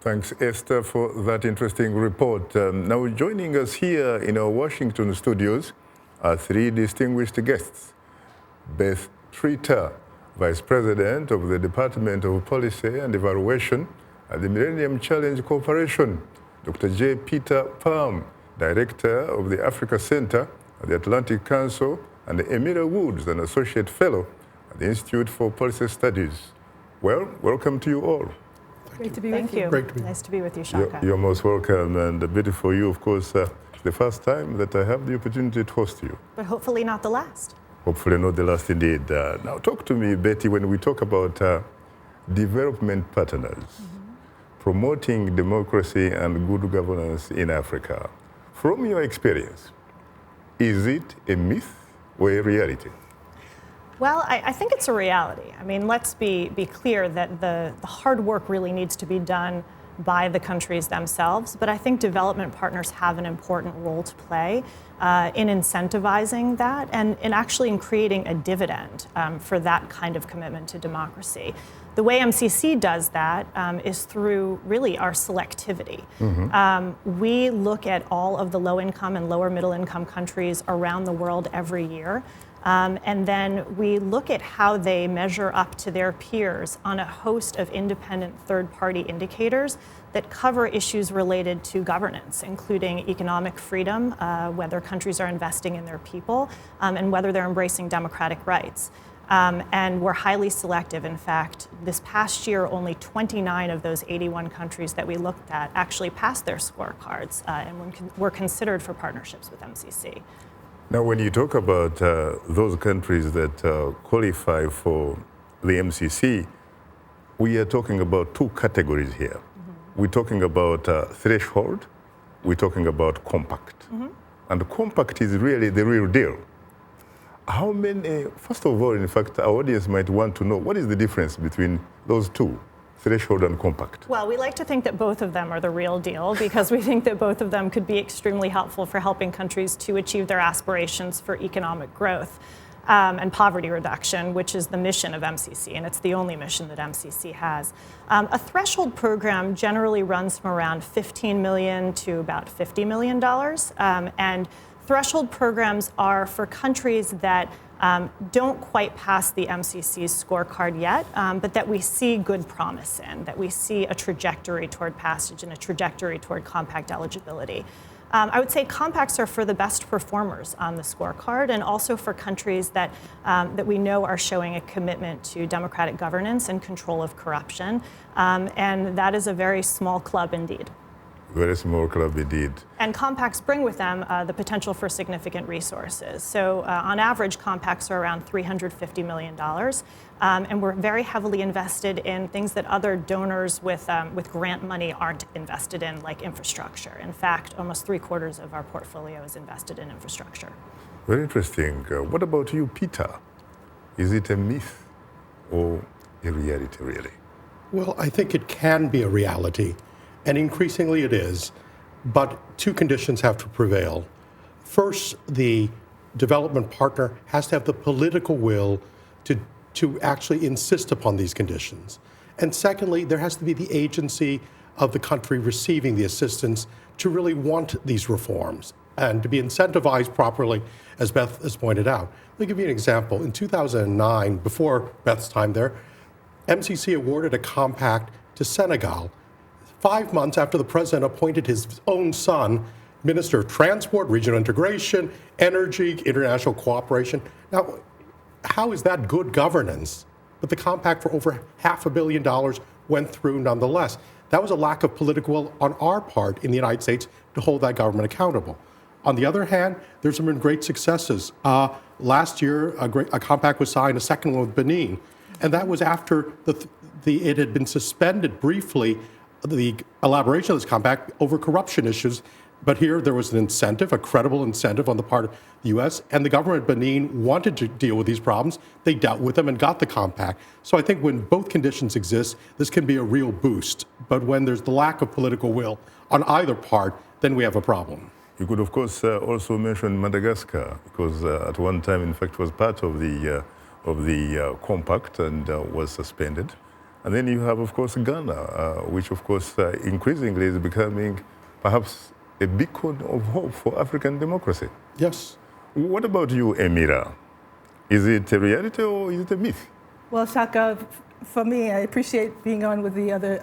Thanks, Esther, for that interesting report. Now, joining us here in our Washington studios are three distinguished guests. Beth Tritter, Vice President of the Department of Policy and Evaluation at the Millennium Challenge Corporation. Dr. J. Peter Pham, Director of the Africa Center at the Atlantic Council, and Emira Woods, an Associate Fellow at the Institute for Policy Studies. Well, welcome to you all. Great to be with you. Great to be. Nice to be with you, Shaka. You're most welcome, and beautiful for you, of course. It's the first time that I have the opportunity to host you. But hopefully not the last. Hopefully not the last indeed. Now talk to me, Betty, when we talk about development partners, promoting democracy and good governance in Africa. From your experience, is it a myth or a reality? Well, I think it's a reality. I mean, let's be clear that the hard work really needs to be done by the countries themselves, but I think development partners have an important role to play in incentivizing that and actually in creating a dividend for that kind of commitment to democracy. The way MCC does that is through really our selectivity. We look at all of the low-income and lower middle-income countries around the world every year. And then we look at how they measure up to their peers on a host of independent third-party indicators that cover issues related to governance, including economic freedom, whether countries are investing in their people, and whether they're embracing democratic rights. And we're highly selective. In fact, this past year, only 29 of those 81 countries that we looked at actually passed their scorecards and were considered for partnerships with MCC. Now, when you talk about those countries that qualify for the MCC, we are talking about two categories here. We're talking about threshold, we're talking about compact. And the compact is really the real deal. How many, first of all, in fact, our audience might want to know, what is the difference between those two? Threshold and compact? Well, we like to think that both of them are the real deal because we think that both of them could be extremely helpful for helping countries to achieve their aspirations for economic growth and poverty reduction, which is the mission of MCC, and it's the only mission that MCC has. A threshold program generally runs from around $15 million to about $50 million, and threshold programs are for countries that don't quite pass the MCC's scorecard yet, but that we see good promise in, that we see a trajectory toward passage and a trajectory toward compact eligibility. I would say compacts are for the best performers on the scorecard and also for countries that we know are showing a commitment to democratic governance and control of corruption. And that is a very small club indeed. Very small club indeed. And compacts bring with them the potential for significant resources. So on average, compacts are around $350 million. And we're very heavily invested in things that other donors with grant money aren't invested in, like infrastructure. In fact, almost 3/4 of our portfolio is invested in infrastructure. Very interesting. What about you, Peter? Is it a myth or a reality, really? Well, I think it can be a reality. And increasingly it is, but two conditions have to prevail. First, the development partner has to have the political will to actually insist upon these conditions. And secondly, there has to be the agency of the country receiving the assistance to really want these reforms and to be incentivized properly, as Beth has pointed out. Let me give you an example. In 2009, before Beth's time there, MCC awarded a compact to Senegal 5 months after the president appointed his own son Minister of Transport, Regional Integration, Energy, International Cooperation. Now, how is that good governance? But the compact for over $500 million went through nonetheless. That was a lack of political will on our part in the United States to hold that government accountable. On the other hand, there's been great successes. Last year, a compact was signed, a second one with Benin, and that was after it had been suspended briefly, the elaboration of this compact over corruption issues. But here there was an incentive, a credible incentive on the part of the U.S., and the government of Benin wanted to deal with these problems. They dealt with them and got the compact. So I think when both conditions exist, this can be a real boost. But when there's the lack of political will on either part, then we have a problem. You could, of course, also mention Madagascar, because at one time, in fact, was part of the compact and was suspended. And then you have, of course, Ghana, which, of course, increasingly is becoming perhaps a beacon of hope for African democracy. Yes. What about you, Emira? Is it a reality or is it a myth? Well, Shaka, for me, I appreciate being on with the other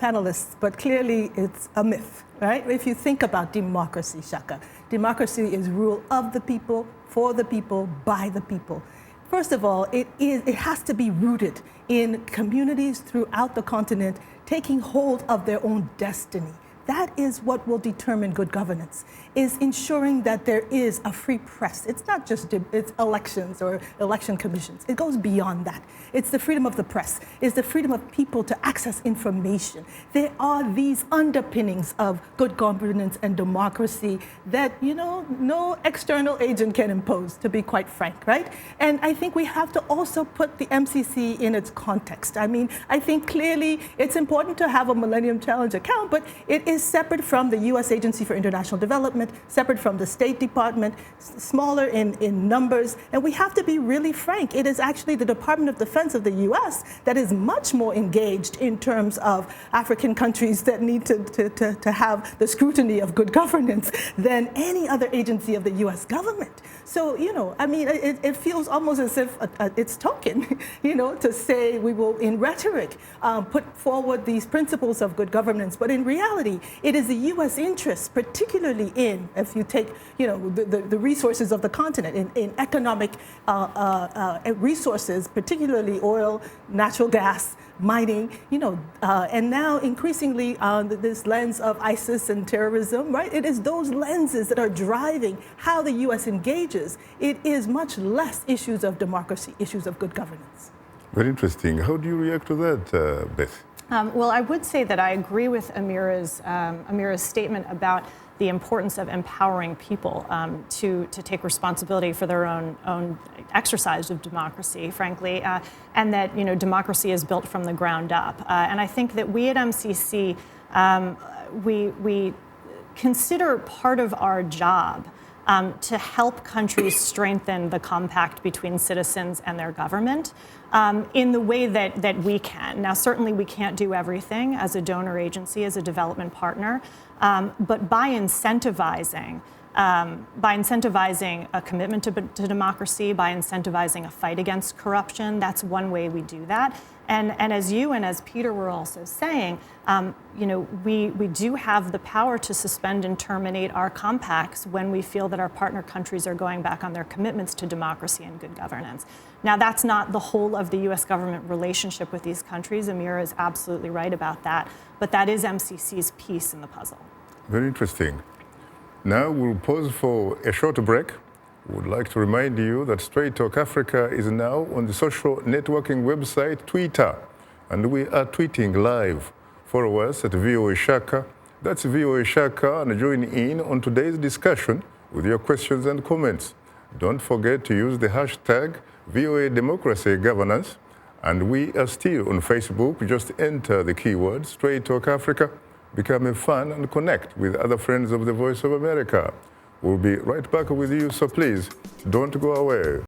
panelists, but clearly it's a myth, right? If you think about democracy, Shaka, democracy is rule of the people, for the people, by the people. First of all, it has to be rooted in communities throughout the continent taking hold of their own destiny. That is what will determine good governance, is ensuring that there is a free press. It's not just it's elections or election commissions. It goes beyond that. It's the freedom of the press. It's the freedom of people to access information. There are these underpinnings of good governance and democracy that, you know, no external agent can impose, to be quite frank, right? And I think we have to also put the MCC in its context. I mean, I think clearly it's important to have a Millennium Challenge account, but it is separate from the U.S. Agency for International Development, separate from the State Department, smaller in numbers. And we have to be really frank. It is actually the Department of Defense of the U.S. that is much more engaged in terms of African countries that need to have the scrutiny of good governance than any other agency of the U.S. government. So, you know, I mean, it feels almost as if it's token, you know, to say we will, in rhetoric, put forward these principles of good governance. But in reality, it is the U.S. interest, particularly in, if you take, you know, the resources of the continent, in economic resources, particularly oil, natural gas, mining, you know, and now increasingly this lens of ISIS and terrorism, right? It is those lenses that are driving how the U.S. engages. It is much less issues of democracy, issues of good governance. Very interesting. How do you react to that, Beth? Well, I would say that I agree with Emira's statement about the importance of empowering people to take responsibility for their own exercise of democracy, frankly, and that, you know, democracy is built from the ground up. And I think that we at MCC, we consider part of our job to help countries strengthen the compact between citizens and their government in the way that we can. Now, certainly we can't do everything as a donor agency, as a development partner, but by incentivizing a commitment to democracy, by incentivizing a fight against corruption, that's one way we do that. And as you and as Peter were also saying, you know, we do have the power to suspend and terminate our compacts when we feel that our partner countries are going back on their commitments to democracy and good governance. Now, that's not the whole of the U.S. government relationship with these countries. Emira is absolutely right about that. But that is MCC's piece in the puzzle. Very interesting. Now we'll pause for a short break. We would like to remind you that Straight Talk Africa is now on the social networking website Twitter, and we are tweeting live. Follow us at VOA Shaka. That's VOA Shaka, and join in on today's discussion with your questions and comments. Don't forget to use the hashtag VOA Democracy Governance, and we are still on Facebook. Just enter the keyword Straight Talk Africa, become a fan, and connect with other friends of the Voice of America. We'll be right back with you, so please don't go away.